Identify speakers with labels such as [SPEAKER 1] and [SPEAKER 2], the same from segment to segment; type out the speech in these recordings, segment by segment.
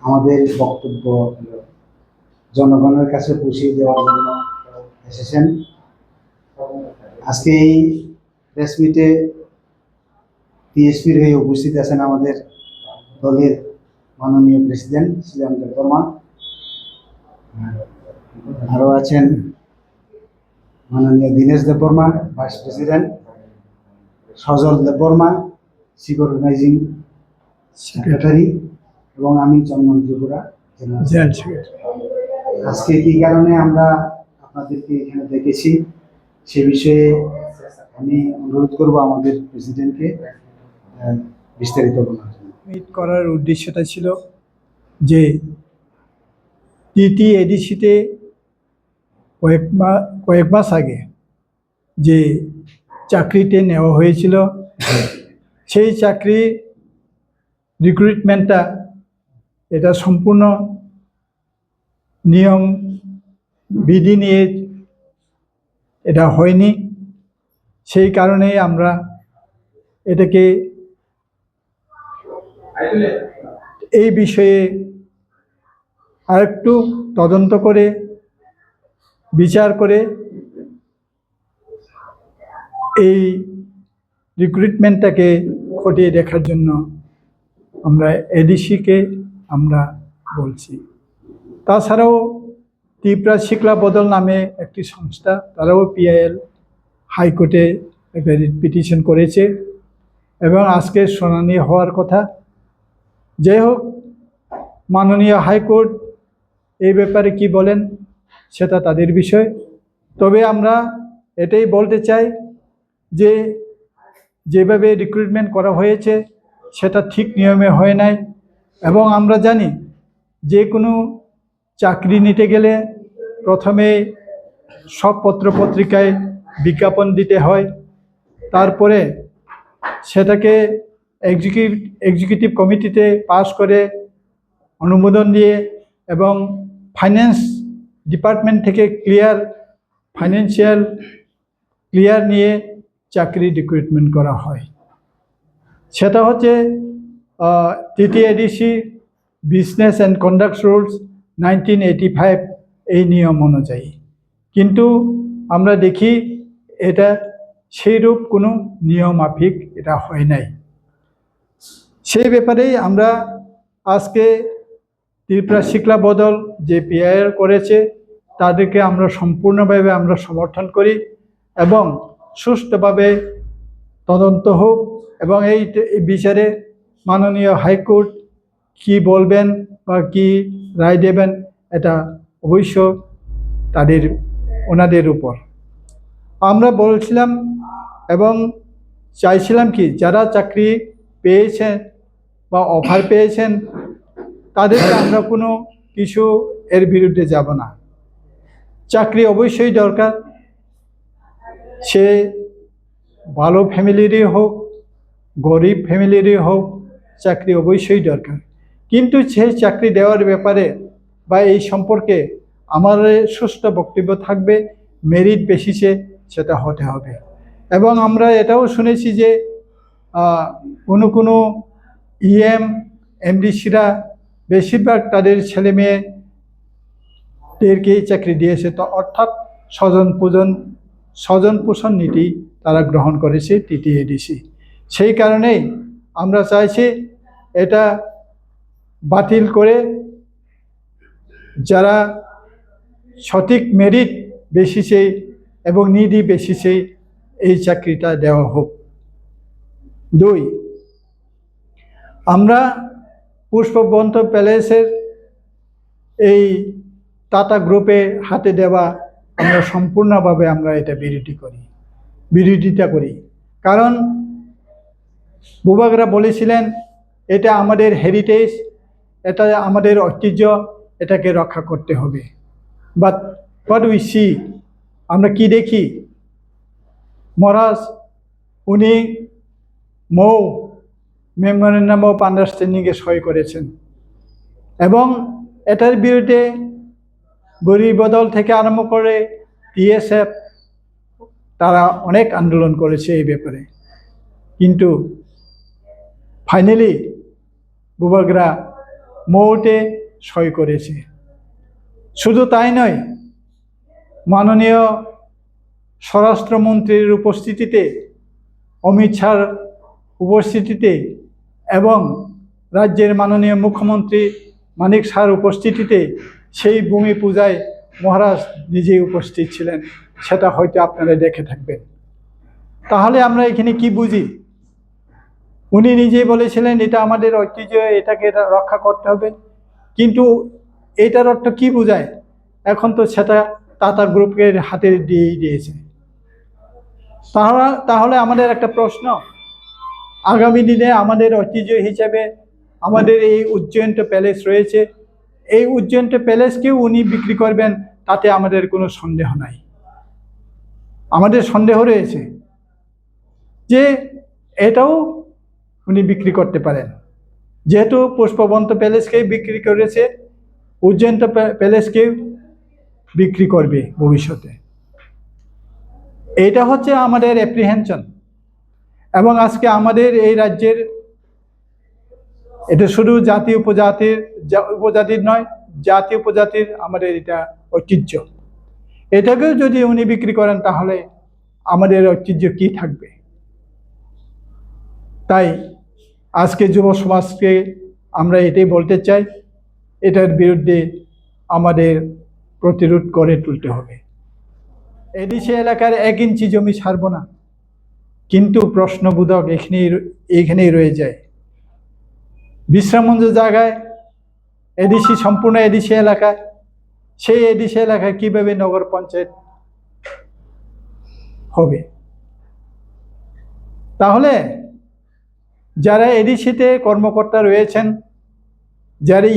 [SPEAKER 1] আমাদের বক্তব্য জনগণের কাছে পৌঁছিয়ে দেওয়ার জন্য এসেছেন। আজকে এই প্রেস মিটে টিএসপির হয়ে উপস্থিত আছেন আমাদের দলের মাননীয় প্রেসিডেন্ট শ্রীরাম দেববর্মা, আরও আছেন মাননীয় দীনেশ দেববর্মা ভাইস প্রেসিডেন্ট, সজল দেববর্মা চিফ অর্গানাইজিং সেক্রেটারি এবং আমি চন্দন ত্রিপুরা জেনারেল সেক্রেটারি। আজকে কী কারণে আমরা আপনাদেরকে এখানে দেখেছি সে বিষয়ে আমি অনুরোধ করব আমাদের প্রেসিডেন্টকে বিস্তারিত বলার জন্য।
[SPEAKER 2] মিট করার উদ্দেশ্যটা ছিল যে টিটিএডিসিতে কয়েক মাস আগে যে চাকরিতে নেওয়া হয়েছিল সেই চাকরি রিক্রুটমেন্টটা এটা সম্পূর্ণ নিয়ম বিধি নিয়ে এটা হয়নি। সেই কারণেই আমরা এটাকে এই বিষয়ে আরেকটু তদন্ত করে বিচার করে এই রিক্রুটমেন্টটাকে খতিয়ে দেখার জন্য আমরা এডিসিকে আমরা বলছি। তাছাড়াও ত্রিপুরা শিক্ষা বদল নামে একটি সংস্থা, তারাও পিআইএল হাইকোর্টে একটা পিটিশন করেছে এবং আজকে শুনানি হওয়ার কথা। যাই হোক, মাননীয় হাইকোর্ট এই ব্যাপারে কি বলেন সেটা তাদের বিষয়। তবে আমরা এটাই বলতে চাই যে যেভাবে রিক্রুটমেন্ট করা হয়েছে সেটা ঠিক নিয়মে হয় নাই এবং আমরা জানি যে কোনো চাকরি নিতে গেলে প্রথমে সব পত্রপত্রিকায় বিজ্ঞাপন দিতে হয়, তারপরে সেটাকে এক্সিকিউটিভ কমিটিতে পাস করে অনুমোদন দিয়ে এবং ফাইন্যান্স ডিপার্টমেন্ট থেকে ফাইন্যান্সিয়াল ক্লিয়ার নিয়ে চাকরি রিক্রুটমেন্ট করা হয়। সেটা হচ্ছে TTADC business and conduct rules 1985 এই নিয়ম অনুযায়ী। কিন্তু আমরা দেখি এটা সেইরূপ কোনো নিয়ম মাফিক এটা হয় নাই। সেই ব্যাপারেই আমরা আজকে ত্রিপুরা শিক্ষা বদল যে পিআইএল করেছে তাদেরকে আমরা সম্পূর্ণভাবে আমরা সমর্থন করি এবং সুষ্ঠুভাবে তদন্ত হোক এবং এই বিচারে মাননীয় হাইকোর্ট কি বলবেন বা কি রায় দেবেন এটা অবশ্য ওনাদের উপর। আমরা বলছিলাম এবং চাইছিলাম কি যারা চাকরি পেয়েছেন বা অফার পেয়েছেন তাদেরকে আমরা কোনো কিছু এর বিরুদ্ধে যাব না। চাকরি অবশ্যই দরকার, সে ভালো ফ্যামিলিরই হোক গরিব ফ্যামিলিরই হোক, চাকরি অবশ্যই দরকার। কিন্তু সেই চাকরি দেওয়ার ব্যাপারে বা এই সম্পর্কে আমাদের সুষ্ঠু বক্তব্য থাকবে, মেরিট বেসিসে সেটা হতে হবে। এবং আমরা এটাও শুনেছি যে কোনো এমডিসিরা বেশিরভাগ তাদের ছেলে মেয়েদেরকেই চাকরি দিয়েছে, তো অর্থাৎ স্বজন পোষণ নীতি তারা গ্রহণ করেছে টিটিএডিসি। সেই কারণেই আমরা চাইছি এটা বাতিল করে যারা সঠিক মেরিট বেসিসে এবং নিডি বেসিসে এই চাকরিটা দেওয়া হোক। 2, আমরা পুষ্পবন্ত প্যালেসের এই টাটা গ্রুপে হাতে দেওয়া আমরা সম্পূর্ণভাবে আমরা এটা বিরোধিতা করি। কারণ বুবাগরা বলেছিলেন এটা আমাদের হেরিটেজ, এটা আমাদের ঐতিহ্য, এটাকে রক্ষা করতে হবে। বাট হোয়াট উই সি, আমরা কি দেখি, মহারাজ উনি মেমোরেন্ডাম অফ আন্ডারস্ট্যান্ডিংয়ে সই করেছেন এবং এটার বিরুদ্ধে গরিব বদল থেকে আরম্ভ করে টিএসএফ তারা অনেক আন্দোলন করেছে এই ব্যাপারে। কিন্তু ফাইনালি বুবাগরা মোটে সই করেছে। শুধু তাই নয়, মাননীয় স্বরাষ্ট্রমন্ত্রীর উপস্থিতিতে, অমিত শাহর উপস্থিতিতে এবং রাজ্যের মাননীয় মুখ্যমন্ত্রী মানিক শাহর উপস্থিতিতে সেই ভূমি পূজায় মহারাজ নিজেই উপস্থিত ছিলেন, সেটা হয়তো আপনারা দেখে থাকবেন। তাহলে আমরা এখানে কি বুঝি? উনি নিজেই বলেছিলেন এটা আমাদের ঐতিহ্য, এটাকে রক্ষা করতে হবে, কিন্তু এটার অর্থ কি বোঝায়? এখন তো সেটা টাটা গ্রুপের হাতে দিয়েই দিয়েছে। তাহলে আমাদের একটা প্রশ্ন, আগামী দিনে আমাদের ঐতিহ্য হিসেবে আমাদের এই উজ্জয়ন্ত প্যালেস রয়েছে, এই উজ্জয়ন্ত প্যালেসকেও উনি বিক্রি করবেন, তাতে আমাদের কোনো সন্দেহ নাই। আমাদের সন্দেহ রয়েছে যে এটাও উনি বিক্রি করতে পারেন, যেহেতু পুষ্পবন্ত প্যালেসকেই বিক্রি করেছে, উজ্জয়ন্ত প্যালেসকেও বিক্রি করবে ভবিষ্যতে। এটা হচ্ছে আমাদের অ্যাপ্রিহেনশন। এবং আজকে আমাদের এই রাজ্যের, এটা শুধু জাতি উপজাতির নয়, জাতি উপজাতির আমাদের এটা ঐতিহ্য। এটাকেও যদি উনি বিক্রি করেন তাহলে আমাদের ঐতিহ্য কি থাকবে? তাই আজকে যুব সমাজকে আমরা এটাই বলতে চাই, এটার বিরুদ্ধে আমাদের প্রতিরোধ করে তুলতে হবে। এডিসি এলাকার 1 ইঞ্চি জমি ছাড়ব না, কিন্তু প্রশ্নবোধক এখানেই রয়ে যায়। বিশ্রামঞ্চ জায়গায় এডিসি, সম্পূর্ণ এডিসি এলাকায়, সেই এডিসি এলাকায় কিভাবে নগর পঞ্চায়েত হবে? তাহলে যারা এডিসিতে কর্মকর্তা রয়েছেন, যারা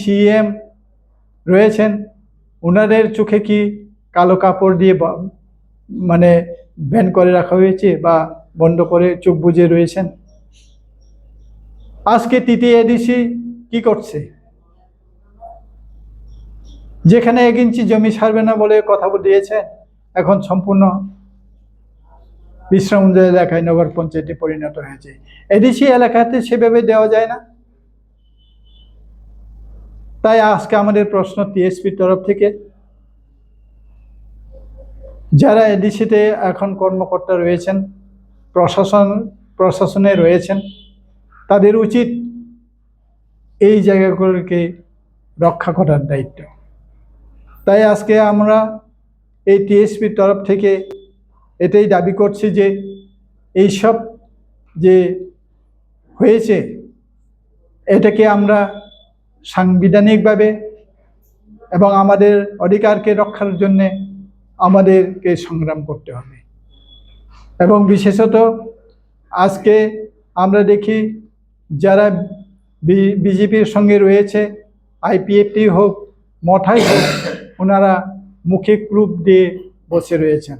[SPEAKER 2] সিএম রয়েছেন, ওনাদের চোখে কি কালো কাপড় দিয়ে মানে ব্যান করে রাখা হয়েছে বা বন্ধ করে চোখ বুজে রয়েছেন? আজকে তৃতীয় এডিসি কি করছে? যেখানে 1 ইঞ্চি জমি ছাড়বে না বলে কথা দিয়েছে, এখন সম্পূর্ণ বিশ্রামঞ্চ এলাকায় নগর পঞ্চায়েতে পরিণত হয়েছে। এডিসি এলাকাতে সেভাবে দেওয়া যায় না। তাই আজকে আমাদের প্রশ্ন টিএসপির তরফ থেকে, যারা এডিসিতে এখন কর্মকর্তা রয়েছেন, প্রশাসনে রয়েছেন, তাদের উচিত এই জায়গাগুলোকে রক্ষা করার দায়িত্ব। তাই আজকে আমরা এই টিএসপির তরফ থেকে এটাই দাবি করছি যে এইসব যে হয়েছে এটাকে আমরা সাংবিধানিকভাবে এবং আমাদের অধিকারকে রক্ষার জন্যে আমাদেরকে সংগ্রাম করতে হবে। এবং বিশেষত আজকে আমরা দেখি যারা বিজেপির সঙ্গে রয়েছে, আইপিএফটি হোক, মঠাই হোক, ওনারা মুখে ক্রুপ দিয়ে বসে রয়েছেন।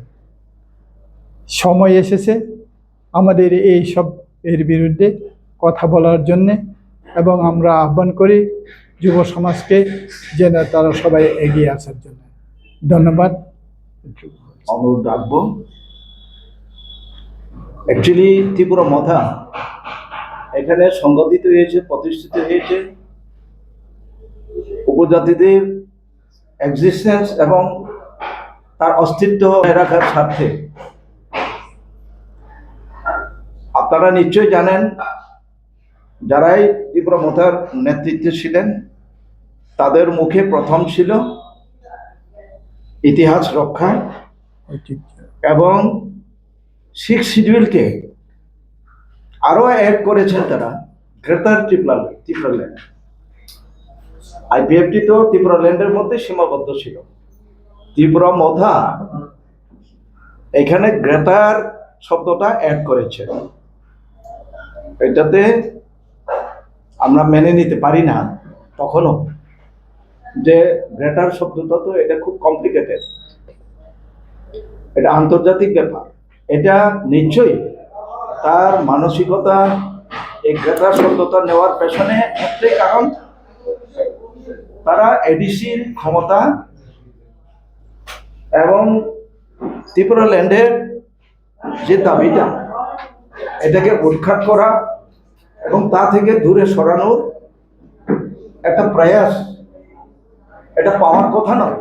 [SPEAKER 2] সময় এসেছে আমাদের এই সব এর বিরুদ্ধে কথা বলার জন্যে, এবং আমরা আহ্বান করি যুব সমাজকে যেন তারা সবাই এগিয়ে আসার জন্য। ধন্যবাদ।
[SPEAKER 3] অনুরোধ রাখবো। অ্যাকচুয়ালি ত্রিপুরা মথা এখানে সংগঠিত হয়েছে, প্রতিষ্ঠিত হয়েছে উপজাতিদের এক্সিস্টেন্স এবং তার অস্তিত্ব রাখার স্বার্থে। আপনারা নিশ্চয়ই জানেন, যারাই ত্রিপুরা মথার নেতৃত্বে ছিলেন তাদের মুখে প্রথম ছিল ইতিহাস রক্ষা এবং 6 শিডিউলকে আরো অ্যাড করেছেন তারা, গ্রেটার ত্রিপুরা ল্যান্ড। আইপিএফটি তো ত্রিপুরা ল্যান্ডের মধ্যে সীমাবদ্ধ ছিল, ত্রিপুরা মথা এখানে গ্রেটার শব্দটা অ্যাড করেছে। এটাতে আমরা মেনে নিতে পারি না তখনও, যে গ্রেটার শব্দটা তো এটা খুব কমপ্লিকেটেড, এটা আন্তর্জাতিক ব্যাপার। এটা নিশ্চয়ই তার মানসিকতা, এই গ্রেটার শব্দটা নেওয়ার পেছনে একটাই কারণ, তারা এডিসির ক্ষমতা এবং ত্রিপুরা ল্যান্ডের যে দাবিটা, এটাকে উৎখাত করা এবং তা থেকে দূরে সরানোর একটা প্রয়াস, এটা পাওয়ার কথা নয়।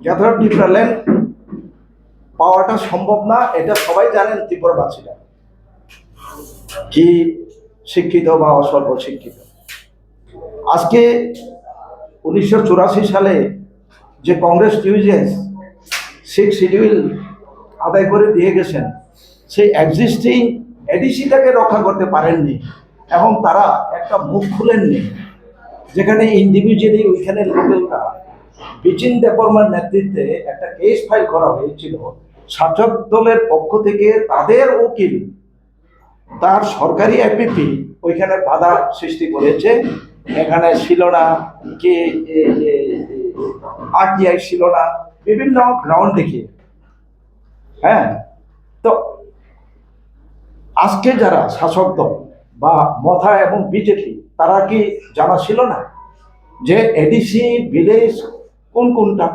[SPEAKER 3] যতটা ত্রিপুরা ল্যান্ড পাওয়াটা সম্ভব না, এটা সবাই জানেন ত্রিপুরাবাসীরা, কি শিক্ষিত বা অস্বল্প শিক্ষিত। আজকে 1984 সালে যে কংগ্রেস টিউজেস 6 শিডিউল আদায় করে দিয়ে গেছেন, সেই এক্সিস্টিং এডিসিটাকে রক্ষা করতে পারেননি এবং তারা একটা মুখ খুলেননি, যেখানে ইন্ডিভিজুয়ালি ওইখানে লোকেরা বিচিন দেববর্মার নেতৃত্বে একটা কেস ফাইল করা হয়েছিল। শাসক দলের পক্ষ থেকে তাদের উকিল, তার সরকারি এপিপি ওইখানে বাধা সৃষ্টি করেছে। এখানে ছিল না কি আরটিআই ছিল না, বিভিন্ন গ্রাউন্ড দেখিয়ে। হ্যাঁ, তো আজকে যারা শাসক দল বা মথা এবং বিজেপি, তারা কি জানা ছিল না যে এডিসি ভিলেজ কোনটা?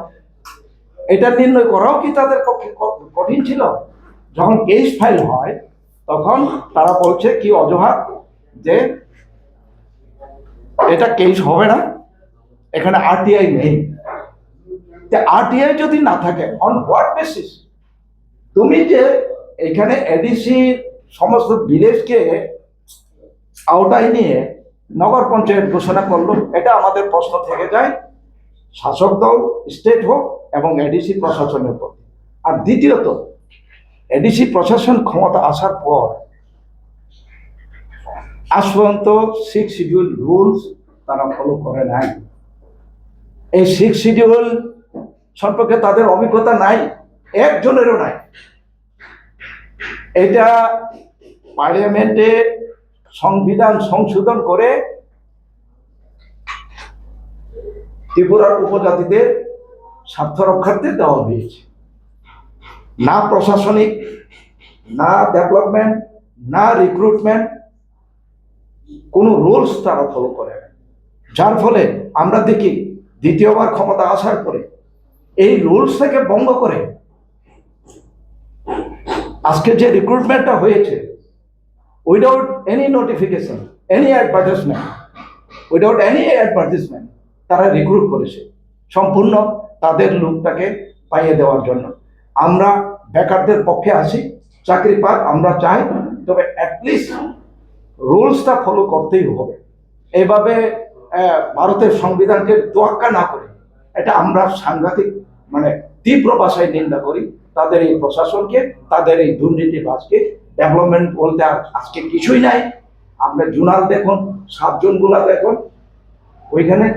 [SPEAKER 3] এটা নির্ণয় করাও কি তাদের পক্ষে কঠিন ছিল? যখন কেস ফাইল হয় তখন তারা বলছে কি অজুহাত, যে এটা কেস হবে না, এখানে আরটিআই নেই। আরটিআই যদি না থাকে, অন হোয়াট বেসিস তুমি যে এখানে এডিসি সমস্ত ভিলেজকে আওতায় নিয়ে নগর পঞ্চায়েত ঘোষণা করলো? এটা আমাদের প্রশ্ন থেকে যায় শাসক দল, স্টেট হোক এবং এডিসি প্রশাসনের প্রতি। আর দ্বিতীয়ত, এডিসি প্রশাসন ক্ষমতা আসার পর আজ পর্যন্ত 6 শিডিউল রুলস তারা ফলো করে নাই। এই 6 শিডিউল সম্পর্কে তাদের অভিজ্ঞতা নাই, একজনেরও নাই। এটা পার্লামেন্টে সংবিধান সংশোধন করে ত্রিপুরার উপজাতিদের স্বার্থ রক্ষার্থে দেওয়া হয়েছে। না প্রশাসনিক, না ডেভেলপমেন্ট, না রিক্রুটমেন্ট, কোনো রুলস তারা ফলো করে না। যার ফলে আমরা দেখি দ্বিতীয়বার ক্ষমতা আসার পরে এই রুলস থেকে ভঙ্গ করে আজকে যে রিক্রুটমেন্টটা হয়েছে, without any notification, any advertisement তারা রিক্রুট করেছে সম্পূর্ণ তাদের লোকটাকে পাইয়ে দেওয়ার জন্য। আমরা বেকারদের পক্ষে আছি, চাকরি পাক আমরা চাই, তবে অ্যাটলিস্ট রুলসটা ফলো করতেই হবে। এইভাবে ভারতের সংবিধানকে তোয়াক্কা না করে, এটা আমরা সাংঘাতিক মানে তীব্র ভাষায় নিন্দা করি তাদের এই প্রশাসনকে, তাদের এই দুর্নীতিবাজকে। ডেভেলপমেন্ট বলতে আর আজকে কিছুই নাই। আপনার জুনাল দেখুন, 7 জনগুলা দেখুন, ওইখানে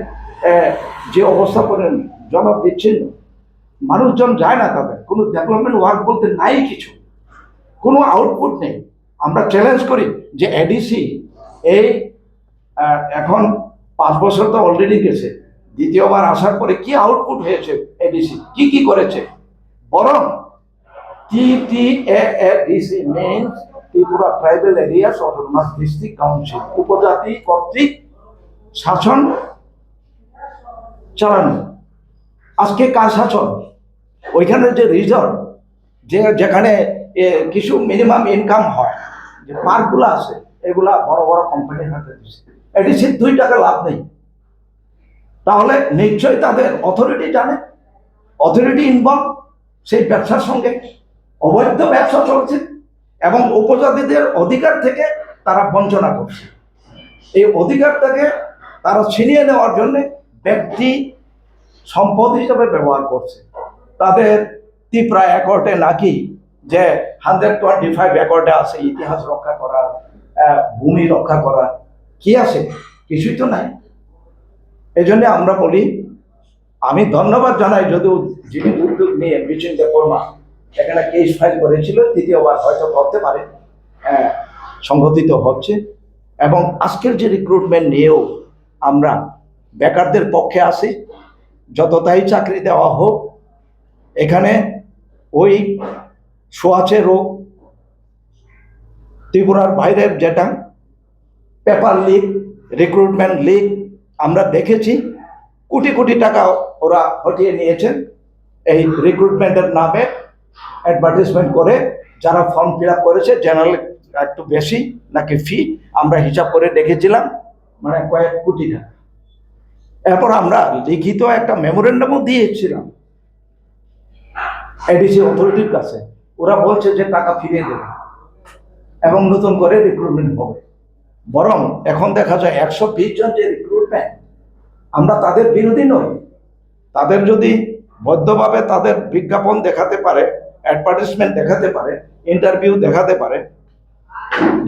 [SPEAKER 3] যে অবস্থা করেন জনক বিচ্ছিন্ন, মানুষজন যায় না, তাদের কোনো ডেভেলপমেন্ট ওয়ার্ক বলতে নাই, কিছু কোনো আউটপুট নেই। আমরা চ্যালেঞ্জ করি যে এডিসি এই এখন 5 বছর তো অলরেডি গেছে, দ্বিতীয়বার আসার পরে কি আউটপুট হয়েছে, এডিসি কি কি করেছে? বরং TTADC means Tripura tribal areas autonomous district council, উপজাতি কর্তৃক শাসন চালানো। আজকে কার শাসন? ওইখানে যে রিজর্ভ, যেখানে কিছু মিনিমাম ইনকাম হয়, যে পার্কগুলো আছে, এগুলা বড় বড় কোম্পানির হাতে দিচ্ছে। এডিসির 2 টাকা লাভ নেই। তাহলে নিশ্চয়ই তাদের অথরিটি জানে, অথরিটি ইনভলভ সেই ব্যবসার সঙ্গে, অবৈধ ব্যবসা চলছে এবং উপজাতিদের অধিকার থেকে তারা বঞ্চনা করছে। এই অধিকারটাকে তারা ছিনিয়ে নেওয়ার জন্য ব্যক্তি সম্পদ হিসেবে ব্যবহার করছে। তাদের ত্রিপুরা অ্যাকর্ডে নাকি যে 125 অ্যাকর্ডে আছে ইতিহাস রক্ষা করা, ভূমি রক্ষা করা, কি আছে? কিছুই তো নাই। এই জন্য আমরা বলি, আমি ধন্যবাদ জানাই যদিও যিনি উদ্যোগ নিয়ে বিচিন দেববর্মা এখানে কেস ফাইল করেছিল, তৃতীয়বার হয়তো করতে পারে, সংগঠিত হচ্ছে। এবং আজকের যে রিক্রুটমেন্ট নিয়েও আমরা বেকারদের পক্ষে আছি, যতটাই চাকরি দেওয়া হোক, এখানে ওই সোয়াচে রোগ, ত্রিপুরার বাইরের যেটা পেপার লিক, রিক্রুটমেন্ট লিক আমরা দেখেছি। কোটি কোটি টাকা ওরা হটিয়ে নিয়েছেন এই রিক্রুটমেন্টের নামে, অ্যাডভার্টাইজমেন্ট করে। যারা ফর্ম ফিল আপ করেছে, জেনারেল একটু বেশি নাকি ফি আমরা হিসাব করে দেখেছিলাম, মানে কয়েক কোটি টাকা। এরপর আমরা লিখিত একটা মেমোরেন্ডামও দিয়েছিলাম এডিসি অথরিটির কাছে। ওরা বলছে যে টাকা ফিরিয়ে দেবে এবং নতুন করে রিক্রুটমেন্ট হবে। বরং এখন দেখা যায় 120 জন যে রিক্রুটমেন্ট, আমরা তাদের বিরোধী নই। তাদের যদি বৈধভাবে তাদের বিজ্ঞাপন দেখাতে পারে, অ্যাডভার্টাইজমেন্ট দেখাতে পারে, ইন্টারভিউ দেখাতে পারে,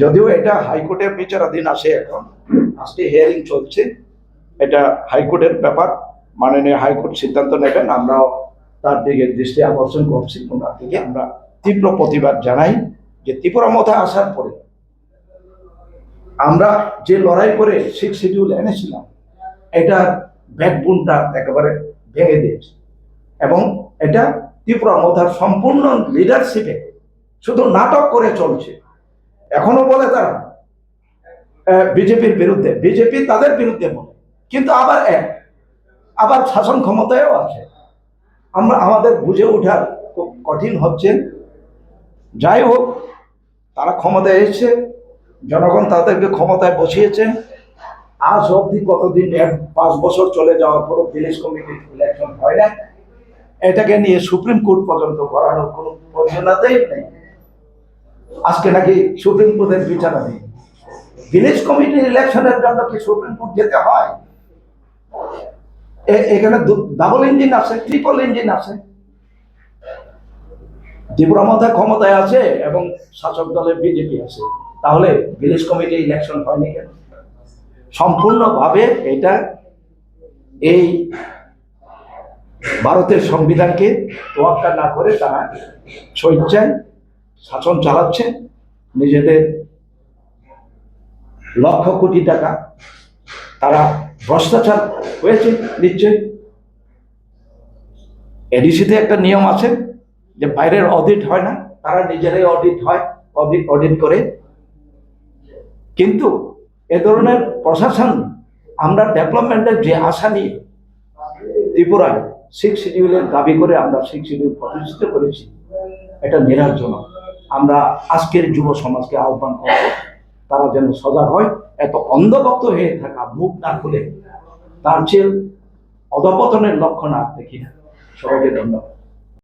[SPEAKER 3] যদিও এটা হাইকোর্টের বিচারাধীন আছে, এখন আজকে হিয়ারিং চলছে, এটা হাইকোর্টের ব্যাপার, মাননীয় হাইকোর্ট সিদ্ধান্ত নেবেন। আমরাও তার দিকে দৃষ্টি আকর্ষণ করছি। ওনার দিকে আমরা তীব্র প্রতিবাদ জানাই যে ত্রিপুরা মধ্যে আসার পরে আমরা যে লড়াই করে 6 শিডিউল এনেছিলাম, এটা ব্যাকবোনটা একেবারে ভেঙে দিয়েছে। এবং এটা ত্রিপুরা মধ্যার সম্পূর্ণ লিডারশিপে শুধু নাটক করে চলছে। এখনো বলে তারা বিজেপির বিরুদ্ধে, বিজেপি তাদের বিরুদ্ধে বলে, কিন্তু আবার শাসন ক্ষমতায়ও আছে। আমাদের বুঝে ওঠার খুব কঠিন হচ্ছে। যাই হোক, তারা ক্ষমতায় এসেছে, জনগণ তাদেরকে ক্ষমতায় বসিয়েছে। আজ অবধি কতদিন, 5 বছর চলে যাওয়ার পরও ভিলেজ কমিটির ইলেকশন হয় না। এটাকে নিয়ে সুপ্রিম কোর্ট পর্যন্ত করানোর কোনো প্রয়োজনীয়তাই নেই। আজকে নাকি সুপ্রিম কোর্টের বিচারাধীন। ভিলেজ কমিটির ইলেকশনের জন্য কি সুপ্রিম কোর্ট যেতে হয়? এখানে ডাবল ইঞ্জিন আছে, ট্রিপল ইঞ্জিন আছে। ত্রিপুরা মধ্যে ক্ষমতায় আছে এবং শাসক দলের বিজেপি আছে, তাহলে ভিলেজ কমিটি ইলেকশন হয়নি কেন? সম্পূর্ণভাবে এটা এই ভারতের সংবিধানকে তোয়াক্কা না করে তারা স্বেচ্ছায় শাসন চালাচ্ছে। নিজেদের লক্ষ কোটি টাকা তারা ভ্রষ্টাচার হয়েছে নিশ্চয়ই। এডিসিতে একটা নিয়ম আছে যে বাইরের অডিট হয় না, তারা নিজেরাই অডিট করে। কিন্তু এ ধরনের প্রশাসন, আমরা ডেভেলপমেন্টের যে আশা নিয়ে ত্রিপুরায় 6 শিডিউলের দাবি করে আমরা 6 শিডিউল প্রতিষ্ঠিত করেছি, এটা নিরাশজনক। আমরা আজকের যুব সমাজকে আহ্বান করব, তারা যেন সজাগ হয়। এত অন্ধভক্ত হয়ে থাকা, মুখ না খুলে, তার চেয়ে অধপতনের লক্ষণ আর দেখি না। সবাইকে ধন্যবাদ।